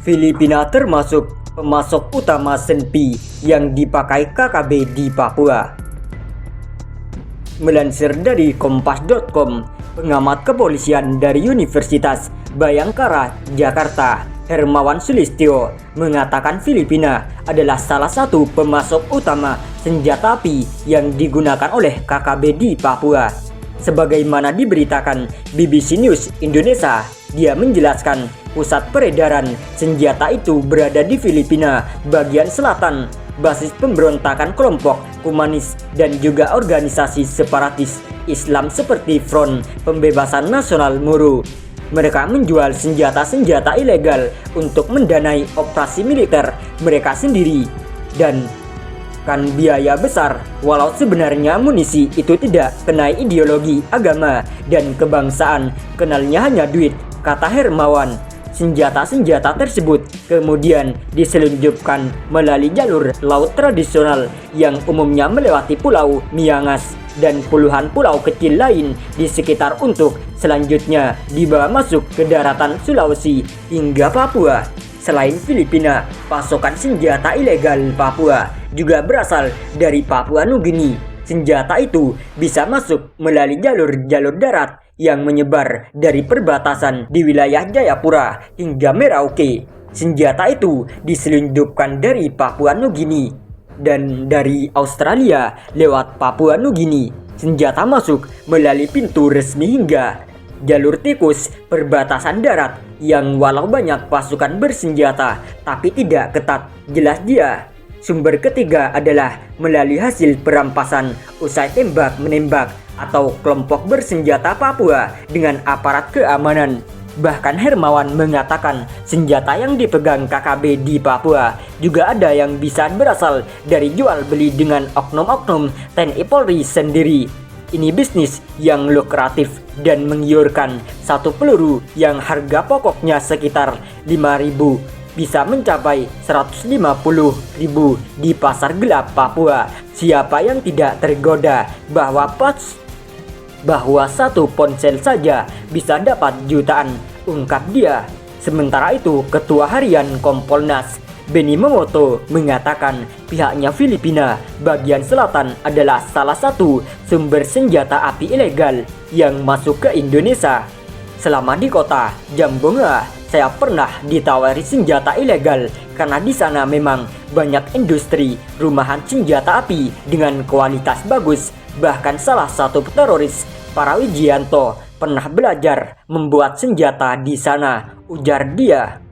Filipina termasuk pemasok utama senpi yang dipakai KKB di Papua. Melansir dari kompas.com, pengamat kepolisian dari Universitas Bhayangkara, Jakarta, Hermawan Sulistyo, mengatakan Filipina adalah salah satu pemasok utama senjata api yang digunakan oleh KKB di Papua. Sebagaimana diberitakan BBC News Indonesia, dia menjelaskan pusat peredaran senjata itu berada di Filipina bagian selatan, basis pemberontakan kelompok komunis dan juga organisasi separatis Islam seperti Front Pembebasan Nasional Moro. Mereka menjual senjata-senjata ilegal untuk mendanai operasi militer mereka sendiri dan kan biaya besar, walau sebenarnya amunisi itu tidak kenai ideologi, agama, dan kebangsaan, kenalnya hanya duit, kata Hermawan. Senjata-senjata tersebut kemudian diselundupkan melalui jalur laut tradisional yang umumnya melewati Pulau Miangas dan puluhan pulau kecil lain di sekitar untuk selanjutnya dibawa masuk ke daratan Sulawesi hingga Papua. Selain Filipina, pasokan senjata ilegal Papua juga berasal dari Papua Nugini. Senjata itu bisa masuk melalui jalur-jalur darat yang menyebar dari perbatasan di wilayah Jayapura hingga Merauke. Senjata itu diselundupkan dari Papua Nugini dan dari Australia lewat Papua Nugini. Senjata masuk melalui pintu resmi hingga jalur tikus perbatasan darat yang walau banyak pasukan bersenjata tapi tidak ketat, jelas dia. Sumber ketiga adalah melalui hasil perampasan usai tembak-menembak atau kelompok bersenjata Papua dengan aparat keamanan. Bahkan Hermawan mengatakan senjata yang dipegang KKB di Papua juga ada yang bisa berasal dari jual beli dengan oknum-oknum TNI Polri sendiri. Ini bisnis yang lukratif dan menggiurkan. Satu peluru yang harga pokoknya sekitar 5.000 bisa mencapai 150.000 di pasar gelap Papua. Siapa yang tidak tergoda bahwa satu ponsel saja bisa dapat jutaan, ungkap dia. Sementara itu, Ketua Harian Kompolnas Benny Mamoto mengatakan pihaknya Filipina bagian selatan adalah salah satu sumber senjata api ilegal yang masuk ke Indonesia. Selama di kota Zamboanga, saya pernah ditawari senjata ilegal karena di sana memang banyak industri rumahan senjata api dengan kualitas bagus. Bahkan salah satu teroris, Parawijianto, pernah belajar membuat senjata di sana, ujar dia.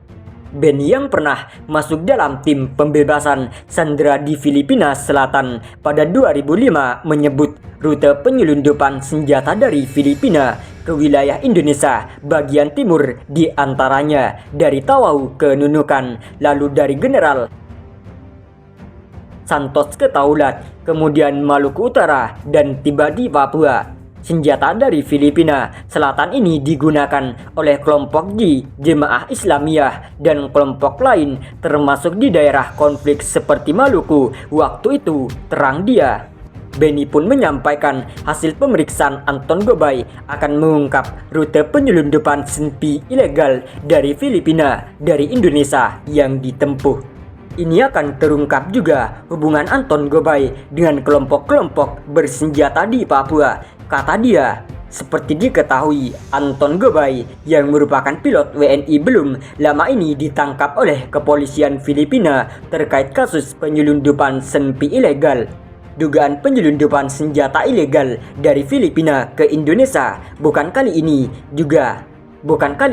Benny yang pernah masuk dalam tim pembebasan sandera di Filipina Selatan pada 2005 menyebut rute penyelundupan senjata dari Filipina ke wilayah Indonesia bagian timur, di antaranya dari Tawau ke Nunukan, lalu dari General Santos ke Taulat, kemudian Maluku Utara dan tiba di Papua. Senjata dari Filipina Selatan ini digunakan oleh kelompok Jemaah Islamiyah dan kelompok lain termasuk di daerah konflik seperti Maluku. Waktu itu, terang dia. Benny pun menyampaikan hasil pemeriksaan Anton Gobay akan mengungkap rute penyelundupan senpi ilegal dari Filipina dari Indonesia yang ditempuh. Ini akan terungkap juga hubungan Anton Gobay dengan kelompok-kelompok bersenjata di Papua. Kata dia, seperti diketahui, Anton Gobay yang merupakan pilot WNI belum lama ini ditangkap oleh kepolisian Filipina terkait kasus penyelundupan senpi ilegal. Dugaan penyelundupan senjata ilegal dari Filipina ke Indonesia bukan kali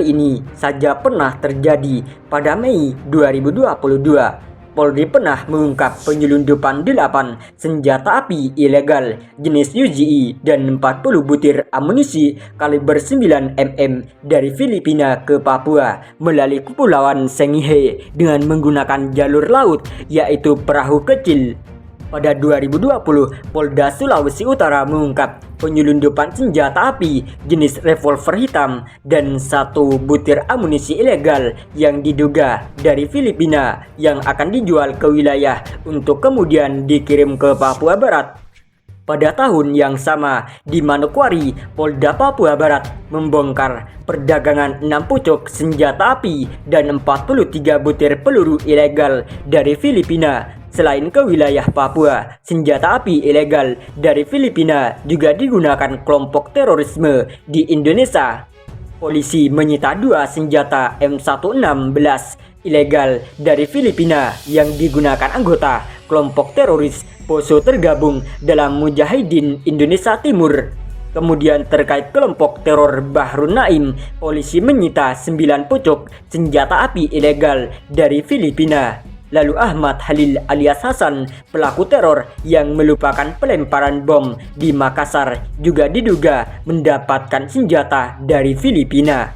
ini saja pernah terjadi. Pada Mei 2022. Polri pernah mengungkap penyelundupan 8 senjata api ilegal jenis UGI dan 40 butir amunisi kaliber 9 mm dari Filipina ke Papua melalui Kepulauan Sangihe dengan menggunakan jalur laut, yaitu perahu kecil. Pada 2020, Polda Sulawesi Utara mengungkap penyelundupan senjata api jenis revolver hitam dan 1 butir amunisi ilegal yang diduga dari Filipina yang akan dijual ke wilayah untuk kemudian dikirim ke Papua Barat. Pada tahun yang sama, di Manokwari, Polda Papua Barat membongkar perdagangan 6 pucuk senjata api dan 43 butir peluru ilegal dari Filipina. Selain ke wilayah Papua, senjata api ilegal dari Filipina juga digunakan kelompok terorisme di Indonesia. Polisi menyita 2 senjata M116 ilegal dari Filipina yang digunakan anggota kelompok teroris Poso tergabung dalam Mujahidin Indonesia Timur. Kemudian terkait kelompok teror Bahrun Naim, polisi menyita 9 pucuk senjata api ilegal dari Filipina. Lalu Ahmad Halil alias Hasan, pelaku teror yang melupakan pelemparan bom di Makassar, juga diduga mendapatkan senjata dari Filipina.